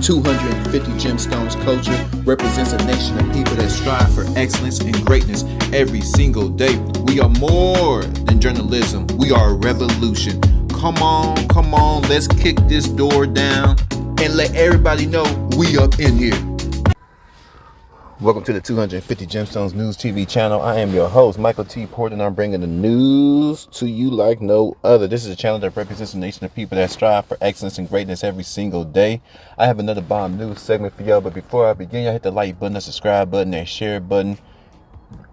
250 Gemstones culture represents a nation of people that strive for excellence and greatness every single day. We are more than journalism. We are a revolution. Come on, let's kick this door down and let everybody know we up in here. Welcome to the 250 Gemstones News TV channel. I am your host, Michael T. Porter, and I'm bringing the news to you like no other. This is a channel that represents a nation of people that strive for excellence and greatness every single day. I have another bomb news segment for y'all, but before I begin, y'all hit the like button, the subscribe button, that share button.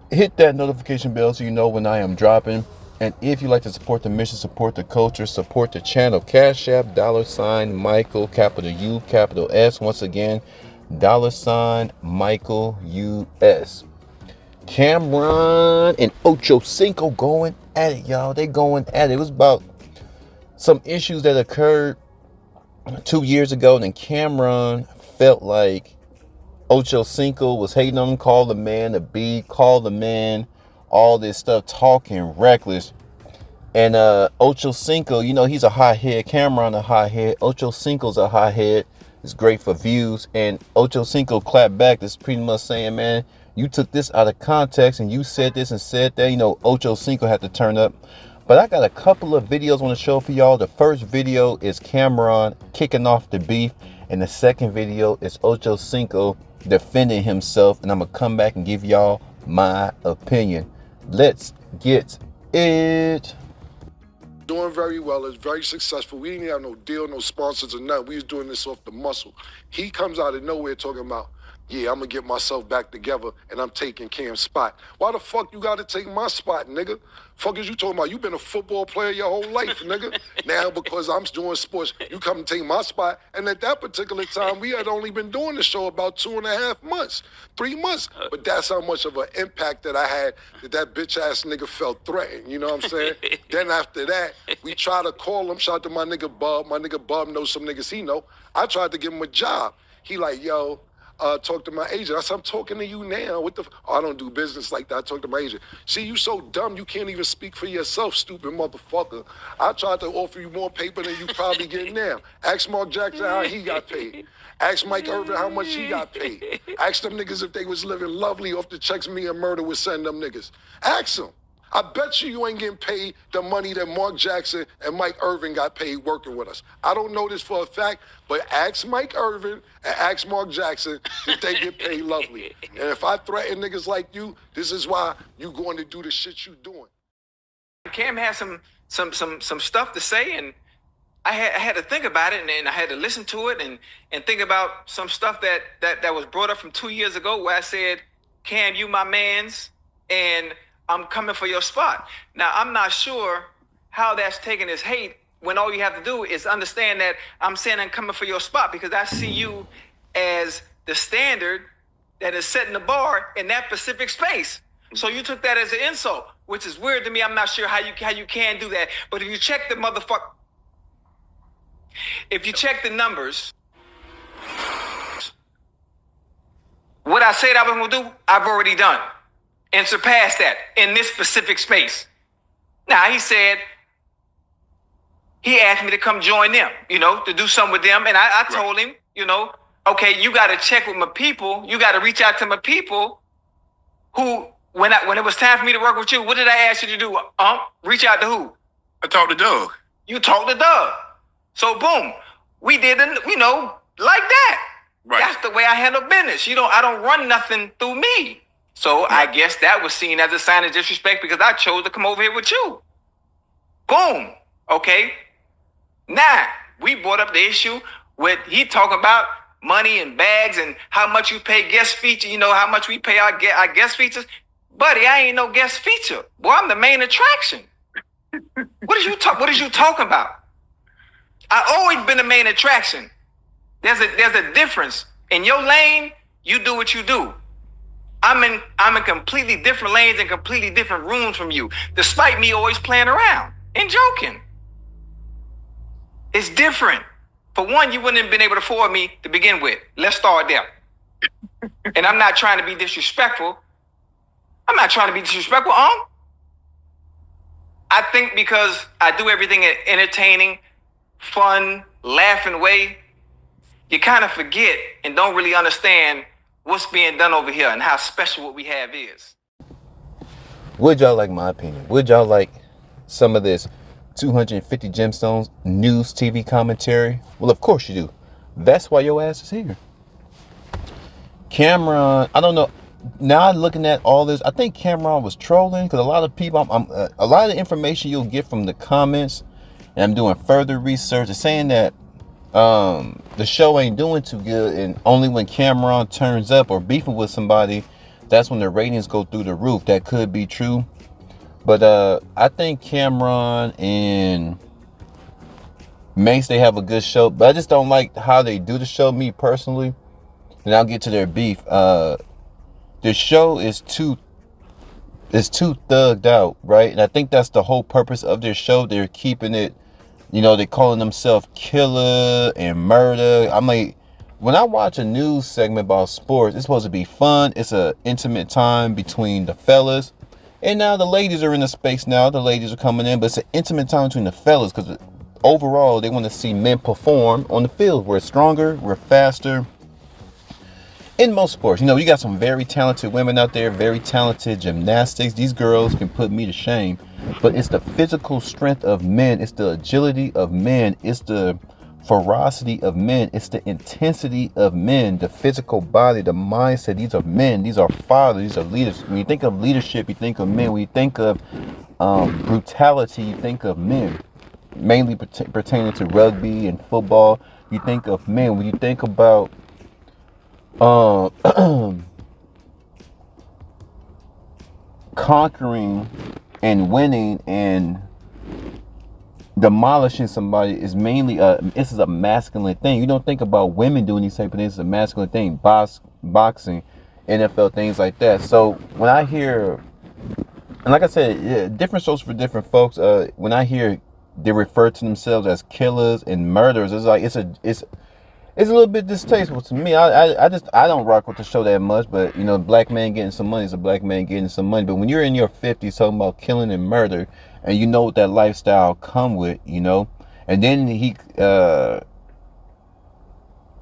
Hit that notification bell so you know when I am dropping. And if you like to support the mission, support the culture, support the channel, Cash App, $ Michael, capital U, capital S. Once again, $ Michael US. Camron and Ochocinco going at it, y'all. They going at it. It was about some issues that occurred 2 years ago, and then Camron felt like Ochocinco was hating on him, called the man a B, called the man all this stuff, talking reckless. And Ochocinco, you know, he's a hothead. Camron a hothead. Ochocinco's a hothead. It's great for views. And Ochocinco clapped back. That's pretty much saying, man, you took this out of context and you said this and said that. You know, Ochocinco had to turn up. But I got a couple of videos I want to show for y'all. The first video is Camron kicking off the beef. And the second video is Ochocinco defending himself. And I'm going to come back and give y'all my opinion. Let's get it. Doing very well. It's very successful. We didn't have no deal, no sponsors or nothing. We was doing this off the muscle. He comes out of nowhere talking about, yeah, I'm going to get myself back together and I'm taking Cam's spot. Why the fuck you got to take my spot, nigga? Fuck is you talking about? You been a football player your whole life, nigga. Now because I'm doing sports, you come and take my spot. And at that particular time, we had only been doing the show about 2.5 months, 3 months. But that's how much of an impact that I had that bitch ass nigga felt threatened. You know what I'm saying? Then after that, we tried to call him. Shout out to my nigga Bub. My nigga Bub knows some niggas he know. I tried to give him a job. He like, yo, talk to my agent. I said, I'm talking to you now. What the I don't do business like that. I talk to my agent. See, you so dumb you can't even speak for yourself, stupid motherfucker. I tried to offer you more paper than you probably get now. Ask Mark Jackson how he got paid. Ask Mike Irvin how much he got paid. Ask them niggas if they was living lovely off the checks me and Murder was sending them niggas. Ask them. I bet you ain't getting paid the money that Mark Jackson and Mike Irvin got paid working with us. I don't know this for a fact, but ask Mike Irvin and ask Mark Jackson if they get paid lovely. And if I threaten niggas like you, this is why you going to do the shit you doing. Cam has some stuff to say, and I had to think about it, and I had to listen to it and think about some stuff that was brought up from 2 years ago where I said, Cam, you my mans, and I'm coming for your spot. Now, I'm not sure how that's taken as hate when all you have to do is understand that I'm saying I'm coming for your spot because I see you as the standard that is setting the bar in that specific space. So you took that as an insult, which is weird to me. I'm not sure how you can do that. But if you check the numbers, what I said I was going to do, I've already done. And surpass that in this specific space. Now, he said, he asked me to come join them, you know, to do something with them. And I told him, you know, okay, you got to check with my people. You got to reach out to my people who, when it was time for me to work with you, what did I ask you to do? Reach out to who? I talked to Doug. You talked to Doug. So, boom, we did, you know, like that. Right. That's the way I handle business. You know, I don't run nothing through me. So I guess that was seen as a sign of disrespect because I chose to come over here with you. Boom. Okay. Now, we brought up the issue with he talking about money and bags and how much you pay guest feature, you know, how much we pay our guest features. Buddy, I ain't no guest feature. Boy, I'm the main attraction. What is you talking about? I always been the main attraction. There's a difference. In your lane, you do what you do. I'm in completely different lanes and completely different rooms from you, despite me always playing around and joking. It's different. For one, you wouldn't have been able to afford me to begin with. Let's start there. And I'm not trying to be disrespectful. I think because I do everything in an entertaining, fun, laughing way, you kind of forget and don't really understand what's being done over here and how special what we have is. Would y'all like my opinion? Would y'all like some of this 250 Gemstones news TV commentary? Well, of course you do. That's why your ass is here. Camron, I don't know. Now looking at all this, I think Camron was trolling because a lot of people, a lot of the information you'll get from the comments, and I'm doing further research, is saying that the show ain't doing too good, and only when Camron turns up or beefing with somebody, that's when the ratings go through the roof. That could be true, but I think Camron and Mace, they have a good show, but I just don't like how they do the show, me personally. And I'll get to their beef. The show is too thugged out, right? And I think that's the whole purpose of their show. They're keeping it, they're calling themselves killer and murder. I'm like, when I watch a news segment about sports, it's supposed to be fun. It's an intimate time between the fellas. And now the ladies are in the space now. The ladies are coming in, but it's an intimate time between the fellas because overall, they want to see men perform on the field. We're stronger, we're faster. In most sports, you got some very talented women out there, very talented gymnastics. These girls can put me to shame, but it's the physical strength of men. It's the agility of men. It's the ferocity of men. It's the intensity of men, the physical body, the mindset. These are men. These are fathers. These are leaders. When you think of leadership, you think of men. When you think of brutality, you think of men. Mainly pertaining to rugby and football, you think of men. When you think about conquering and winning and demolishing somebody is mainly this is a masculine thing. You don't think about women doing these type of things. It's a masculine thing. Boxing, NFL, things like that. So when I hear, and like I said, yeah, different shows for different folks. When I hear they refer to themselves as killers and murderers, it's like it's a little bit distasteful to me. I don't rock with the show that much, but black man getting some money is a black man getting some money. But when you're in your 50s talking about killing and murder, and you know what that lifestyle come with, and then he I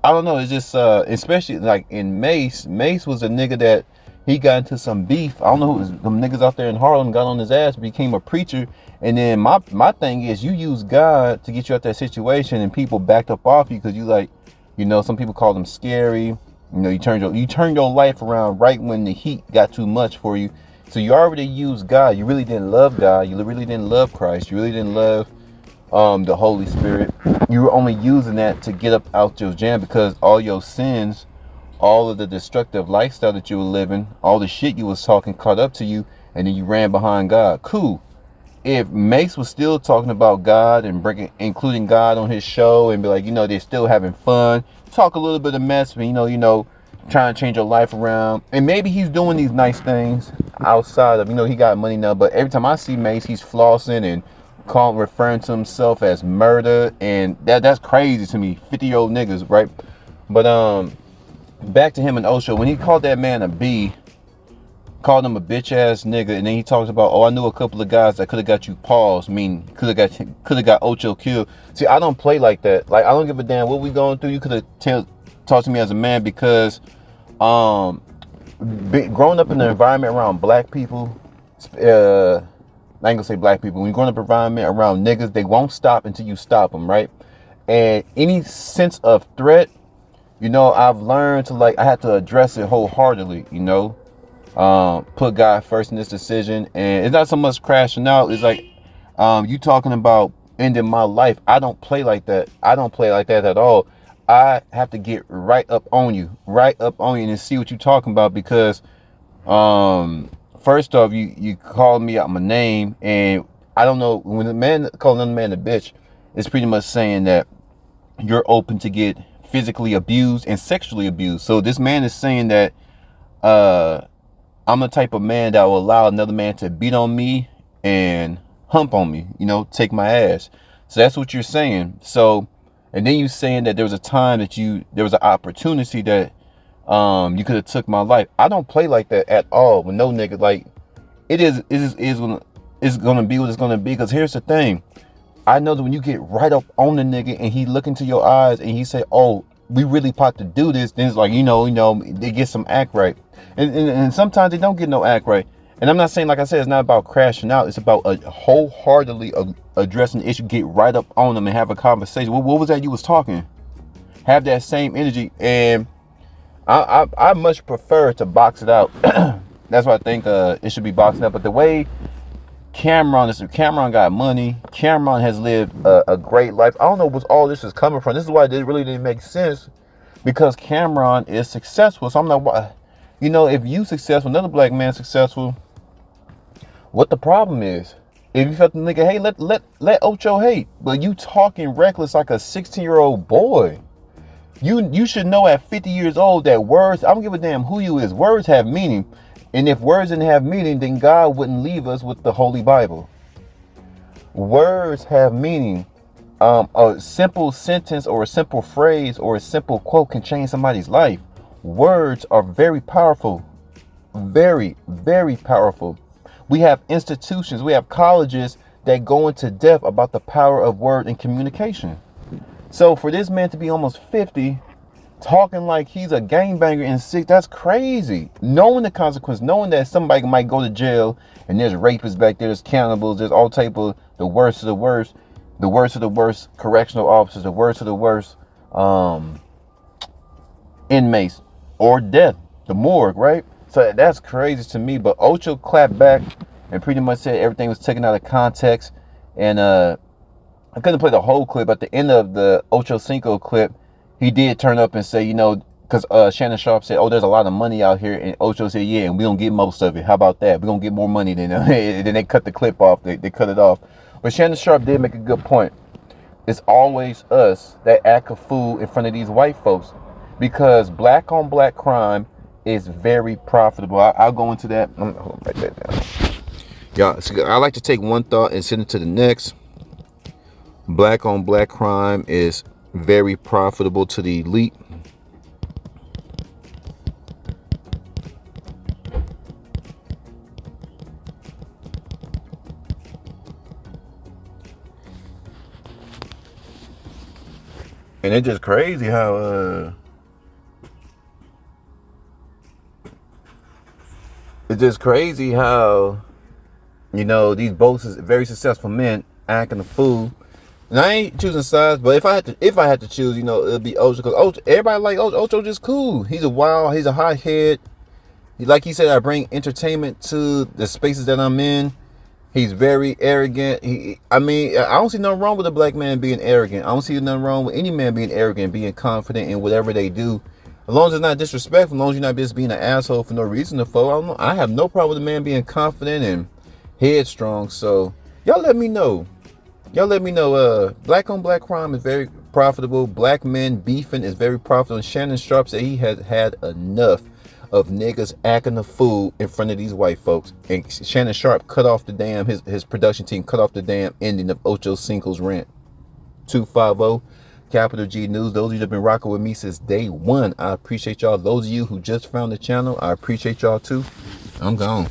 don't know, it's just especially like in Mace was a nigga that he got into some beef. I don't know who was, them niggas out there in Harlem got on his ass, became a preacher. And then my thing is, you use God to get you out that situation, and people backed up off you because you like, some people call them scary. You turned your life around right when the heat got too much for you. So you already used God. You really didn't love God. You really didn't love Christ. You really didn't love the Holy Spirit. You were only using that to get up out your jam because all your sins, all of the destructive lifestyle that you were living, all the shit you was talking caught up to you, and then you ran behind God. Cool. If Mace was still talking about God and including God on his show and be like, they're still having fun, talk a little bit of mess, but trying to change your life around, and maybe he's doing these nice things outside of, he got money now, but every time I see Mace, he's flossing and referring to himself as murder, and that's crazy to me. 50-year-old niggas, right? But back to him and Ocho, when he called that man a B, called him a bitch ass nigga, and then he talks about, I knew a couple of guys that could have got you paused, could have got Ocho killed. See, I don't play like that. Like, I don't give a damn what we going through. You could have talked to me as a man because growing up in the environment around black people, I ain't gonna say black people, when you're growing up in an environment around niggas, they won't stop until you stop them, right? And any sense of threat, I've learned to I had to address it wholeheartedly, put God first in this decision. And it's not so much crashing out. It's like, you talking about ending my life. I don't play like that. I don't play like that at all. I have to get right up on you and see what you're talking about because, first off, you called me out my name, and I don't know, when a man calling another man a bitch, it's pretty much saying that you're open to get physically abused and sexually abused. So this man is saying that I'm the type of man that will allow another man to beat on me and hump on me, take my ass. So that's what you're saying. So, and then you saying that there was a time that there was an opportunity that you could have took my life. I don't play like that at all with no nigga. Like, it's gonna be what it's gonna be. Because here's the thing, I know that when you get right up on the nigga and he look into your eyes and he say, "Oh, we really about to do this, then it's like, they get some act right. And sometimes they don't get no act right. And I'm not saying, like I said, it's not about crashing out. It's about wholeheartedly addressing the issue, get right up on them and have a conversation. What was that you was talking? Have that same energy. And I much prefer to box it out. That's why I think it should be boxed out. But the way Camron got money. Camron has lived a great life. I don't know where all this is coming from. This is why it really didn't make sense, because Camron is successful. So I'm like, if you successful, another black man successful, what the problem is? If you felt the nigga, hey, let Ocho hate, but you talking reckless like a 16-year-old boy. You should know at 50 years old that words, I don't give a damn who you is, words have meaning. And if words didn't have meaning, then God wouldn't leave us with the Holy Bible. Words have meaning. A simple sentence or a simple phrase or a simple quote can change somebody's life. Words are very powerful. Very, very powerful. We have institutions, we have colleges that go into depth about the power of word and communication. So for this man to be almost 50, talking like he's a gangbanger in 6, that's crazy. Knowing the consequence, knowing that somebody might go to jail, and there's rapists back there, there's cannibals, there's all type of the worst of the worst, the worst of the worst correctional officers, the worst of the worst inmates, or death, the morgue, right? So that's crazy to me. But Ocho clapped back and pretty much said everything was taken out of context. And I couldn't play the whole clip. At the end of the Ochocinco clip, he did turn up and say, because Shannon Sharp said, oh, there's a lot of money out here. And Ocho said, yeah, and we don't get most of it. How about that? We're going to get more money than then they cut the clip off. They cut it off. But Shannon Sharp did make a good point. It's always us that act a fool in front of these white folks, because black on black crime is very profitable. I'll go into that. Hold on, write that down. Y'all, so I like to take one thought and send it to the next. Black on black crime is very profitable to the elite. And it's just crazy how these both very successful men acting a fool. And I ain't choosing sides, but if I had to choose, it'd be Ocho, because Ocho, everybody like Ocho. Ocho just cool. He's a hot head. Like he said, I bring entertainment to the spaces that I'm in. He's very arrogant. I don't see nothing wrong with a black man being arrogant. I don't see nothing wrong with any man being arrogant, being confident in whatever they do. As long as it's not disrespectful, as long as you're not just being an asshole for no reason to follow. I have no problem with a man being confident and headstrong. So y'all let me know. Black on black crime is very profitable. Black men beefing is very profitable. And Shannon Sharp said he has had enough of niggas acting a fool in front of these white folks. And Shannon Sharp cut off the damn, his production team cut off the damn ending of Ochocinco's rant. 250 Capital G News. Those of you that have been rocking with me since day one, I appreciate y'all. Those of you who just found the channel, I appreciate y'all too. I'm gone.